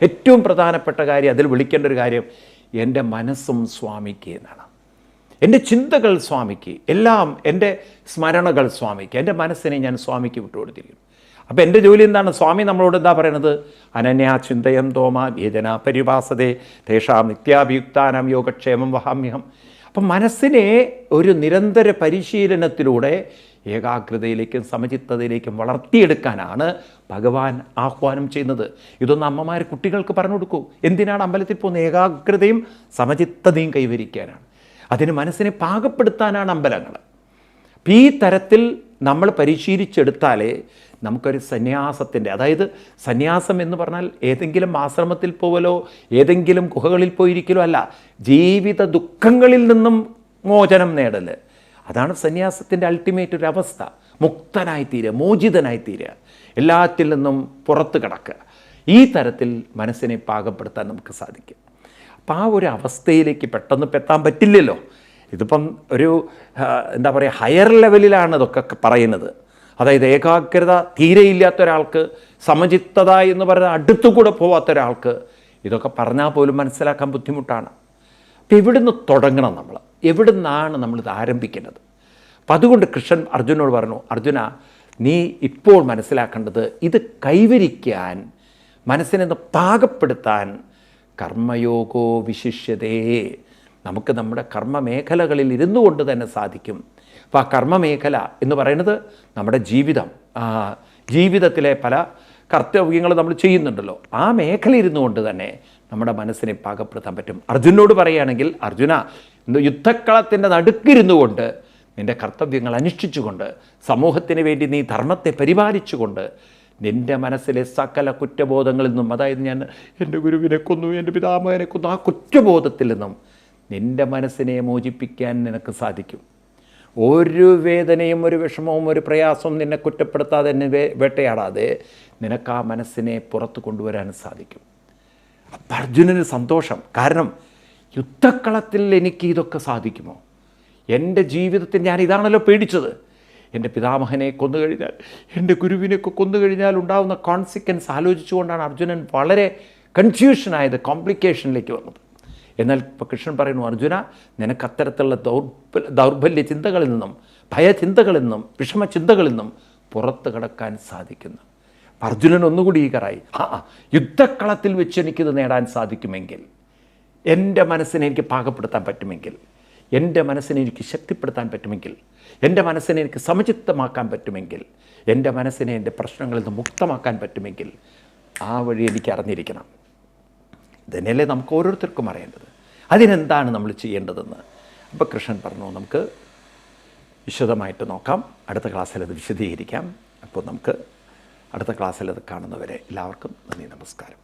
ഏറ്റവും പ്രധാനപ്പെട്ട കാര്യം, അതിൽ വിളിക്കേണ്ട ഒരു കാര്യം, എൻ്റെ മനസ്സും സ്വാമിക്ക് എന്നാണ്. എൻ്റെ ചിന്തകൾ സ്വാമിക്ക്, എല്ലാം എൻ്റെ സ്മരണകൾ സ്വാമിക്ക്, എൻ്റെ മനസ്സിനെ ഞാൻ സ്വാമിക്ക് വിട്ടുകൊടുത്തിരിക്കുന്നു. അപ്പോൾ എൻ്റെ ജോലി എന്താണ്? സ്വാമി നമ്മളോട് എന്താ പറയണത്? അനന്യാ ചിന്തയം തോമ വേദന പരിഭാസതേ തേഷാം നിത്യാഭിയുക്താനാം യോഗക്ഷേമം വഹാമ്യഹം. അപ്പം മനസ്സിനെ ഒരു നിരന്തര പരിശീലനത്തിലൂടെ ഏകാഗ്രതയിലേക്കും സമചിത്തതയിലേക്കും വളർത്തിയെടുക്കാനാണ് ഭഗവാൻ ആഹ്വാനം ചെയ്യുന്നത്. ഇതൊന്നും അമ്മമാർ കുട്ടികൾക്ക് പറഞ്ഞു കൊടുക്കൂ. എന്തിനാണ് അമ്പലത്തിൽ പോകുന്ന? ഏകാഗ്രതയും സമചിത്തതയും കൈവരിക്കാനാണ്. അതിന് മനസ്സിനെ പാകപ്പെടുത്താനാണ് അമ്പലങ്ങൾ. ഈ തരത്തിൽ നമ്മൾ പരിശീലിച്ചെടുത്താലേ നമുക്കൊരു സന്യാസത്തിൻ്റെ, അതായത് സന്യാസം എന്ന് പറഞ്ഞാൽ ഏതെങ്കിലും ആശ്രമത്തിൽ പോവലോ ഏതെങ്കിലും ഗുഹകളിൽ പോയിരിക്കലോ അല്ല, ജീവിത ദുഃഖങ്ങളിൽ നിന്നും മോചനം നേടൽ. അതാണ് സന്യാസത്തിൻ്റെ അൾട്ടിമേറ്റ് ഒരു അവസ്ഥ. മുക്തനായിത്തീരുക, മോചിതനായിത്തീരുക, എല്ലാത്തിൽ നിന്നും പുറത്ത് കിടക്കുക. ഈ തരത്തിൽ മനസ്സിനെ പാകപ്പെടുത്താൻ നമുക്ക് സാധിക്കും. അപ്പം ആ ഒരു അവസ്ഥയിലേക്ക് പെട്ടെന്ന് എത്താൻ പറ്റില്ലല്ലോ. ഇതിപ്പം ഒരു എന്താ പറയുക, ഹയർ ലെവലിലാണ് ഇതൊക്കെ പറയുന്നത്. അതായത് ഏകാഗ്രത തീരെയില്ലാത്ത ഒരാൾക്ക്, സമചിത്തത എന്ന് പറയുന്ന അടുത്തുകൂടെ പോവാത്ത ഒരാൾക്ക് ഇതൊക്കെ പറഞ്ഞാൽ പോലും മനസ്സിലാക്കാൻ ബുദ്ധിമുട്ടാണ്. അപ്പം എവിടുന്ന് തുടങ്ങണം നമ്മൾ? എവിടുന്നാണ് നമ്മളിത് ആരംഭിക്കേണ്ടത്? അപ്പം അതുകൊണ്ട് കൃഷ്ണൻ അർജുനോട് പറഞ്ഞു, അർജുന, നീ ഇപ്പോൾ മനസ്സിലാക്കേണ്ടത് ഇത് കൈവരിക്കാൻ, മനസ്സിനെ പാകപ്പെടുത്താൻ കർമ്മയോഗോ വിശിഷ്യതേ, നമുക്ക് നമ്മുടെ കർമ്മമേഖലകളിൽ ഇരുന്നു കൊണ്ട് തന്നെ സാധിക്കും. അപ്പോൾ ആ കർമ്മമേഖല എന്ന് പറയുന്നത് നമ്മുടെ ജീവിതത്തിലെ പല കർത്തവ്യങ്ങൾ നമ്മൾ ചെയ്യുന്നുണ്ടല്ലോ, ആ മേഖല ഇരുന്നു കൊണ്ട് തന്നെ നമ്മുടെ മനസ്സിനെ പാകപ്പെടുത്താൻ പറ്റും. അർജുനോട് പറയുകയാണെങ്കിൽ, അർജുന, യുദ്ധക്കളത്തിൻ്റെ നടുക്കിരുന്നു കൊണ്ട് നിൻ്റെ കർത്തവ്യങ്ങൾ അനുഷ്ഠിച്ചുകൊണ്ട്, സമൂഹത്തിന് വേണ്ടി നീ ധർമ്മത്തെ പരിപാലിച്ചുകൊണ്ട്, നിൻ്റെ മനസ്സിലെ സകല കുറ്റബോധങ്ങളിൽ നിന്നും, അതായത് ഞാൻ എൻ്റെ ഗുരുവിനെ കൊന്നു, എൻ്റെ പിതാമഹനെ കൊന്നു, ആ കുറ്റബോധത്തിൽ നിന്നും നിൻ്റെ മനസ്സിനെ മോചിപ്പിക്കാൻ നിനക്ക് സാധിക്കും. ഒരു വേദനയും ഒരു വിഷമവും ഒരു പ്രയാസവും നിന്നെ കുറ്റപ്പെടുത്താതെ, എന്നെ വേട്ടയാടാതെ നിനക്ക് ആ മനസ്സിനെ പുറത്ത് കൊണ്ടുവരാൻ സാധിക്കും. അപ്പം അർജുനന് സന്തോഷം. കാരണം യുദ്ധക്കളത്തിൽ എനിക്ക് ഇതൊക്കെ സാധിക്കുമോ? എൻ്റെ ജീവിതത്തിൽ ഞാൻ ഇതാണല്ലോ പേടിച്ചത്. എൻ്റെ പിതാമഹനെ കൊന്നുകഴിഞ്ഞാൽ, എൻ്റെ ഗുരുവിനെയൊക്കെ കൊന്നുകഴിഞ്ഞാൽ ഉണ്ടാകുന്ന കോൺസിക്വൻസ് ആലോചിച്ചുകൊണ്ടാണ് അർജുനൻ വളരെ കൺഫ്യൂഷനായത്, കോംപ്ലിക്കേഷനിലേക്ക് വന്നത്. എന്നാൽ ഇപ്പോൾ കൃഷ്ണൻ പറയുന്നു, അർജുന, നിനക്ക് അത്തരത്തിലുള്ള ദൗർബല്യ ചിന്തകളിൽ നിന്നും, ഭയചിന്തകളിൽ നിന്നും, വിഷമചിന്തകളിൽ നിന്നും പുറത്ത് കടക്കാൻ സാധിക്കുന്നു. അർജുനൻ ഒന്നുകൂടി ഈഗറായി, യുദ്ധക്കളത്തിൽ വെച്ച് എനിക്കിത് നേടാൻ സാധിക്കുമെങ്കിൽ, എൻ്റെ മനസ്സിനെ എനിക്ക് പാകപ്പെടുത്താൻ പറ്റുമെങ്കിൽ, എൻ്റെ മനസ്സിനെ എനിക്ക് ശക്തിപ്പെടുത്താൻ പറ്റുമെങ്കിൽ, എൻ്റെ മനസ്സിനെ എനിക്ക് സമചിത്തമാക്കാൻ പറ്റുമെങ്കിൽ, എൻ്റെ മനസ്സിനെ എൻ്റെ പ്രശ്നങ്ങളിൽ നിന്ന് മുക്തമാക്കാൻ പറ്റുമെങ്കിൽ, ആ വഴി എനിക്ക് അറിഞ്ഞിരിക്കണം. ഇതന്നെയല്ലേ നമുക്ക് ഓരോരുത്തർക്കും അറിയേണ്ടത്. അതിനെന്താണ് നമ്മൾ ചെയ്യേണ്ടതെന്ന് അപ്പോൾ കൃഷ്ണൻ പറഞ്ഞു. നമുക്ക് വിശദമായിട്ട് നോക്കാം, അടുത്ത ക്ലാസ്സിൽ അത് വിശദീകരിക്കാം. അപ്പോൾ നമുക്ക് അടുത്ത ക്ലാസ്സിൽ അത് കാണുന്നവരെ എല്ലാവർക്കും നന്ദി, നമസ്കാരം.